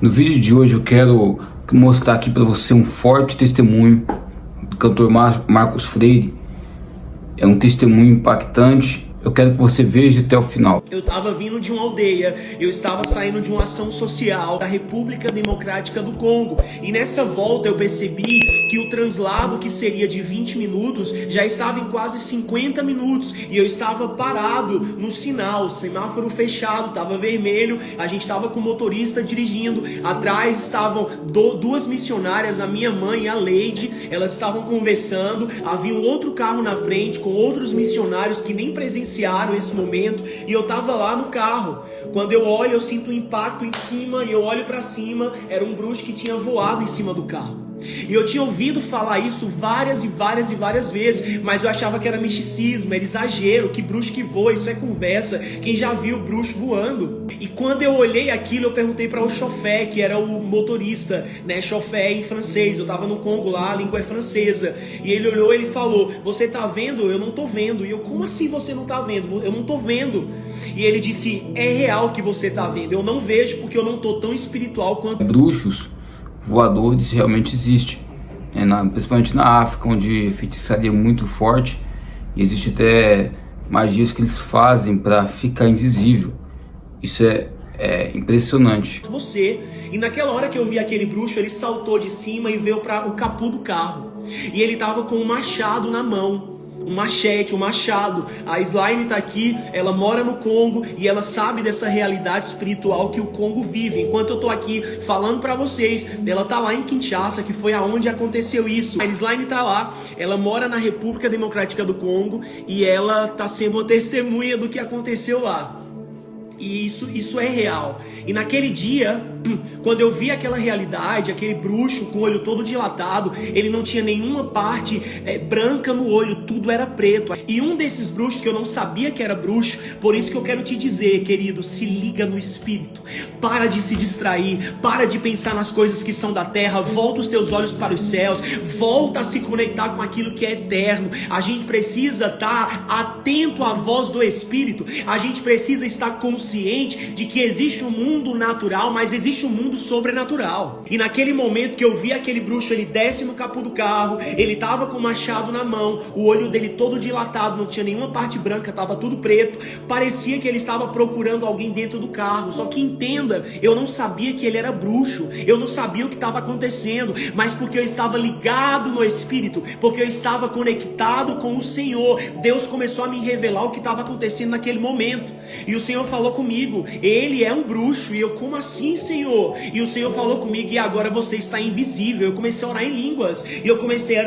No vídeo de hoje eu quero mostrar aqui para você um forte testemunho do cantor Marcos Freire. É um testemunho impactante. Eu quero que você veja até o final. Eu estava vindo de uma aldeia, eu estava saindo de uma ação social da República Democrática do Congo. E nessa volta eu percebi que o translado, que seria de 20 minutos, já estava em quase 50 minutos. E eu estava parado no sinal, semáforo fechado, estava vermelho, a gente estava com o motorista dirigindo. Atrás estavam duas missionárias, a minha mãe e a Leide. Elas estavam conversando, havia um outro carro na frente com outros missionários que nem presenciaram esse momento, e eu tava lá no carro. Quando eu olho, eu sinto um impacto em cima, e eu olho para cima, era um bruxo que tinha voado em cima do carro. E eu tinha ouvido falar isso várias vezes, mas eu achava que era misticismo, era exagero, que bruxo que voa, isso é conversa, quem já viu bruxo voando? E quando eu olhei aquilo, eu perguntei para o chofé, que era o motorista, né, chofé em francês, eu tava no Congo lá, a língua é francesa, e ele olhou e ele falou: você tá vendo? Eu não tô vendo. E eu: como assim você não tá vendo? Eu não tô vendo. E ele disse: é real que você tá vendo, eu não vejo porque eu não tô tão espiritual quanto... Bruxos voadores realmente existe, principalmente na África, onde a feitiçaria é muito forte, e existe até magias que eles fazem para ficar invisível. Isso é impressionante. E naquela hora que eu vi aquele bruxo, ele saltou de cima e veio para o capô do carro, e ele tava com um machado na mão. Um machete, um machado. A Slaine tá aqui, ela mora no Congo e ela sabe dessa realidade espiritual que o Congo vive. Enquanto eu tô aqui falando pra vocês, ela tá lá em Kinshasa, que foi aonde aconteceu isso. A Slaine tá lá, ela mora na República Democrática do Congo e ela tá sendo uma testemunha do que aconteceu lá. E isso é real. E naquele dia, quando eu vi aquela realidade, aquele bruxo com o olho todo dilatado, ele não tinha nenhuma parte branca no olho, tudo era preto. E um desses bruxos que eu não sabia que era bruxo, por isso que eu quero te dizer, querido, se liga no espírito. Para de se distrair, para de pensar nas coisas que são da terra, volta os teus olhos para os céus, volta a se conectar com aquilo que é eterno. A gente precisa estar atento à voz do espírito, a gente precisa estar consciente de que existe um mundo natural, mas existe um mundo sobrenatural. E naquele momento que eu vi aquele bruxo, ele desce no capô do carro, ele tava com o machado na mão, o olho dele todo dilatado, não tinha nenhuma parte branca, tava tudo preto, parecia que ele estava procurando alguém dentro do carro. Só que entenda, eu não sabia que ele era bruxo, eu não sabia o que estava acontecendo, mas porque eu estava ligado no espírito, porque eu estava conectado com o Senhor, Deus começou a me revelar o que estava acontecendo naquele momento. E o Senhor falou comigo: ele é um bruxo. E eu: como assim, Senhor? E o Senhor falou comigo: e agora você está invisível. Eu comecei a orar em línguas, e eu comecei a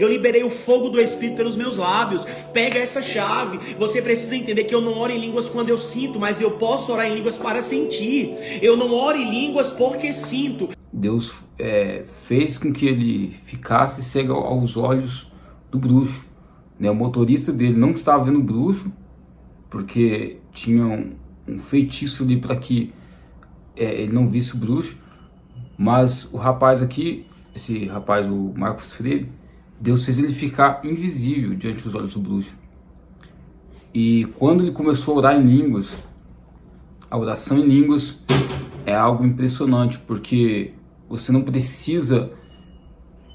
eu liberei o fogo do Espírito pelos meus lábios. Pega essa chave. Você precisa entender que eu não oro em línguas quando eu sinto, mas eu posso orar em línguas para sentir. Eu não oro em línguas porque sinto. Deus fez com que ele ficasse cego aos olhos do bruxo. O motorista dele não estava vendo o bruxo, porque tinha um feitiço ali para que ele não visse o bruxo. Mas o rapaz aqui, esse rapaz, o Marcos Freire, Deus fez ele ficar invisível diante dos olhos do bruxo. E quando ele começou a orar em línguas, a oração em línguas é algo impressionante, porque você não precisa,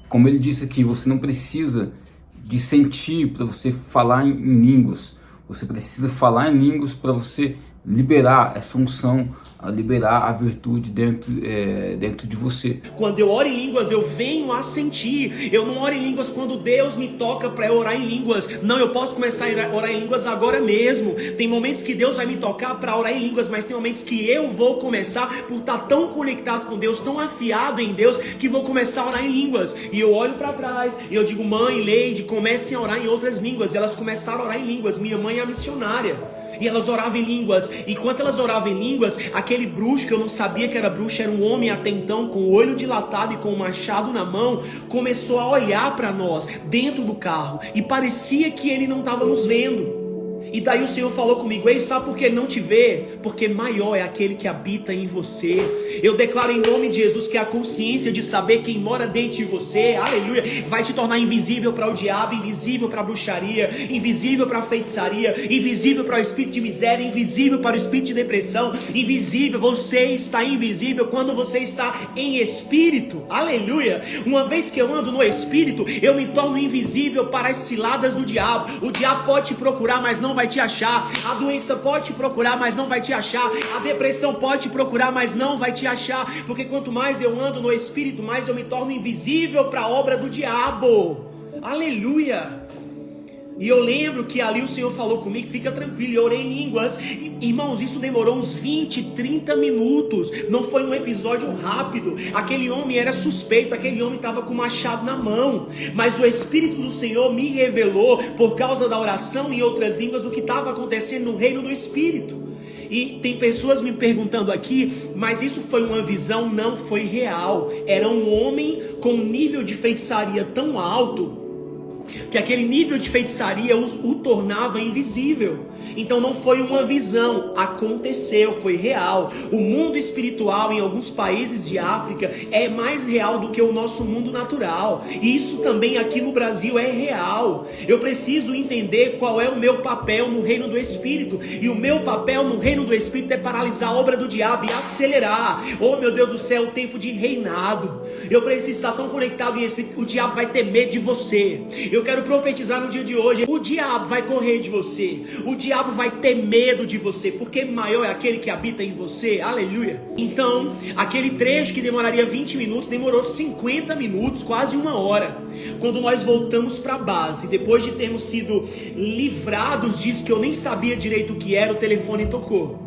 como ele disse aqui, você não precisa de sentir para você falar em línguas. Você precisa falar em línguas para você liberar essa unção, liberar a virtude dentro de você. Quando eu oro em línguas, eu venho a sentir. Eu não oro em línguas quando Deus me toca para orar em línguas. Não, eu posso começar a orar em línguas agora mesmo. Tem momentos que Deus vai me tocar para orar em línguas, mas tem momentos que eu vou começar, por estar tão conectado com Deus, tão afiado em Deus, que vou começar a orar em línguas. E eu olho para trás e eu digo: mãe, Leide, comecem a orar em outras línguas. E elas começaram a orar em línguas. Minha mãe é a missionária. E elas oravam em línguas. Enquanto elas oravam em línguas, aquele bruxo, que eu não sabia que era bruxo, era um homem até então, com o olho dilatado e com o machado na mão, começou a olhar para nós dentro do carro, e parecia que ele não estava nos vendo. E daí o Senhor falou comigo: ei, sabe por que ele não te vê? Porque maior é aquele que habita em você. Eu declaro em nome de Jesus que a consciência de saber quem mora dentro de você, aleluia, vai te tornar invisível para o diabo, invisível para a bruxaria, invisível para a feitiçaria, invisível para o espírito de miséria, invisível para o espírito de depressão, invisível. Você está invisível quando você está em espírito, aleluia. Uma vez que eu ando no espírito, eu me torno invisível para as ciladas do diabo. O diabo pode te procurar, mas não vai te achar. A doença pode te procurar, mas não vai te achar. A depressão pode te procurar, mas não vai te achar. Porque quanto mais eu ando no espírito, mais eu me torno invisível para a obra do diabo. Aleluia. E eu lembro que ali o Senhor falou comigo: fica tranquilo, eu orei em línguas. Irmãos, isso demorou uns 20, 30 minutos. Não foi um episódio rápido. Aquele homem era suspeito, aquele homem estava com o machado na mão. Mas o Espírito do Senhor me revelou, por causa da oração em outras línguas, o que estava acontecendo no reino do Espírito. E tem pessoas me perguntando aqui: mas isso foi uma visão? Não, foi real. Era um homem com um nível de feitiçaria tão alto que aquele nível de feitiçaria o tornava invisível. Então não foi uma visão, aconteceu, foi real. O mundo espiritual em alguns países de África é mais real do que o nosso mundo natural. E isso também aqui no Brasil é real. Eu preciso entender qual é o meu papel no reino do Espírito. E o meu papel no reino do Espírito é paralisar a obra do diabo e acelerar. Oh meu Deus do céu, o tempo de reinado. Eu preciso estar tão conectado em Espírito. O diabo vai ter medo de você. Eu quero profetizar no dia de hoje: o diabo vai correr de você. O diabo vai ter medo de você, porque maior é aquele que habita em você, aleluia. Então, aquele trecho que demoraria 20 minutos, demorou 50 minutos, quase uma hora. Quando nós voltamos para a base, depois de termos sido livrados disso que eu nem sabia direito o que era, o telefone tocou.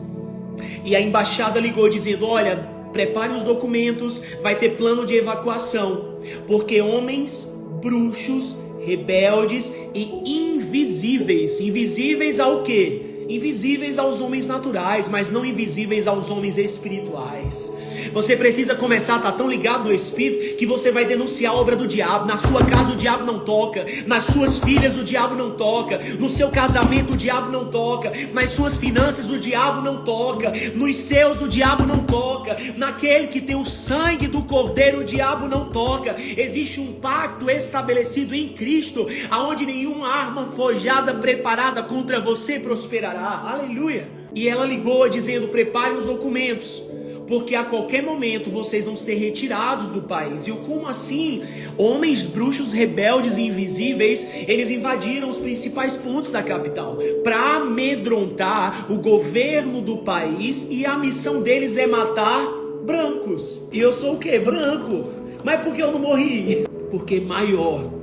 E a embaixada ligou dizendo: olha, prepare os documentos, vai ter plano de evacuação, porque homens, bruxos, rebeldes e invisíveis ao quê? Invisíveis aos homens naturais, mas não invisíveis aos homens espirituais. Você precisa começar a estar tão ligado no Espírito que você vai denunciar a obra do diabo. Na sua casa o diabo não toca, nas suas filhas o diabo não toca, no seu casamento o diabo não toca, nas suas finanças o diabo não toca, nos seus o diabo não toca, naquele que tem o sangue do Cordeiro o diabo não toca. Existe um pacto estabelecido em Cristo, aonde nenhuma arma forjada preparada contra você prosperará. Aleluia. E ela ligou dizendo: prepare os documentos, porque a qualquer momento vocês vão ser retirados do país. E eu: como assim? Homens bruxos, rebeldes e invisíveis, eles invadiram os principais pontos da capital para amedrontar o governo do país, e a missão deles é matar brancos. E eu sou o quê? Branco. Mas por que eu não morri? Porque maior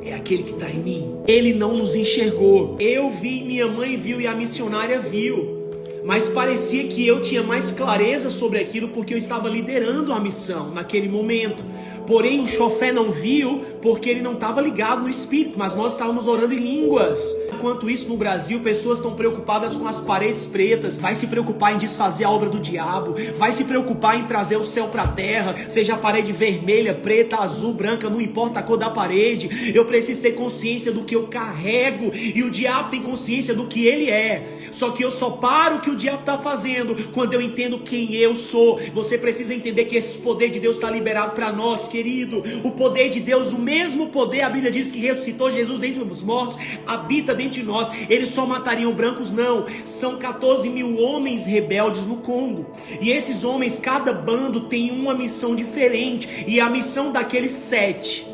é aquele que está em mim. Ele não nos enxergou. Eu vi, minha mãe viu e a missionária viu. Mas parecia que eu tinha mais clareza sobre aquilo porque eu estava liderando a missão naquele momento. Porém o chofé não viu porque ele não estava ligado no Espírito, mas nós estávamos orando em línguas. Enquanto isso, no Brasil, pessoas estão preocupadas com as paredes pretas, vai se preocupar em desfazer a obra do diabo, vai se preocupar em trazer o céu para a terra, seja a parede vermelha, preta, azul, branca, não importa a cor da parede. Eu preciso ter consciência do que eu carrego, e o diabo tem consciência do que ele é. Só que eu só paro o que o diabo está fazendo quando eu entendo quem eu sou. Você precisa entender que esse poder de Deus está liberado para nós, querido. O poder de Deus, o mesmo poder, a Bíblia diz que ressuscitou Jesus entre os mortos, habita dentro de nós. Eles só matariam brancos? Não. São 14 mil homens rebeldes no Congo, e esses homens, cada bando tem uma missão diferente, e a missão daqueles 7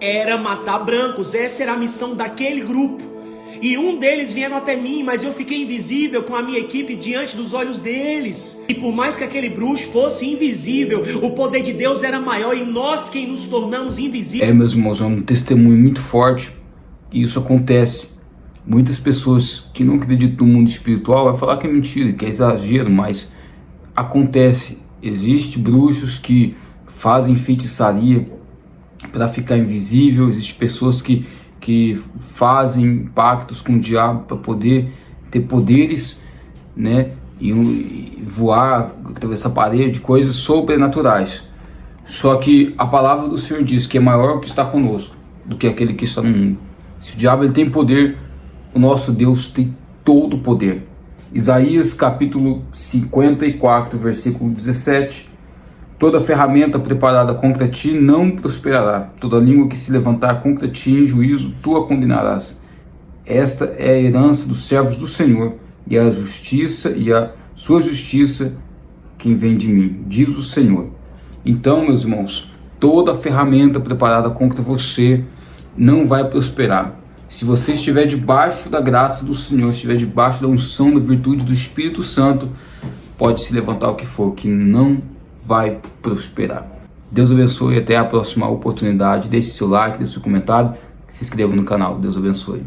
era matar brancos. Essa era a missão daquele grupo. E um deles vieram até mim, mas eu fiquei invisível com a minha equipe diante dos olhos deles. E por mais que aquele bruxo fosse invisível, o poder de Deus era maior, e nós quem nos tornamos invisíveis. Meus irmãos, é um testemunho muito forte. E isso acontece. Muitas pessoas que não acreditam no mundo espiritual vai falar que é mentira, que é exagero, mas acontece. Existem bruxos que fazem feitiçaria para ficar invisível. Existem pessoas que fazem pactos com o diabo para poder ter poderes, né, e voar, atravessar a parede, coisas sobrenaturais. Só que a palavra do Senhor diz que é maior o que está conosco do que aquele que está no mundo. Se o diabo ele tem poder, o nosso Deus tem todo o poder. Isaías capítulo 54, versículo 17. Toda ferramenta preparada contra ti não prosperará. Toda língua que se levantar contra ti em juízo, tu a condenarás. Esta é a herança dos servos do Senhor, e a justiça e a sua justiça quem vem de mim, diz o Senhor. Então, meus irmãos, toda ferramenta preparada contra você não vai prosperar. Se você estiver debaixo da graça do Senhor, estiver debaixo da unção, da virtude do Espírito Santo, pode se levantar o que for, que não vai prosperar. Deus abençoe, até a próxima oportunidade. Deixe seu like, deixe seu comentário, se inscreva no canal. Deus abençoe.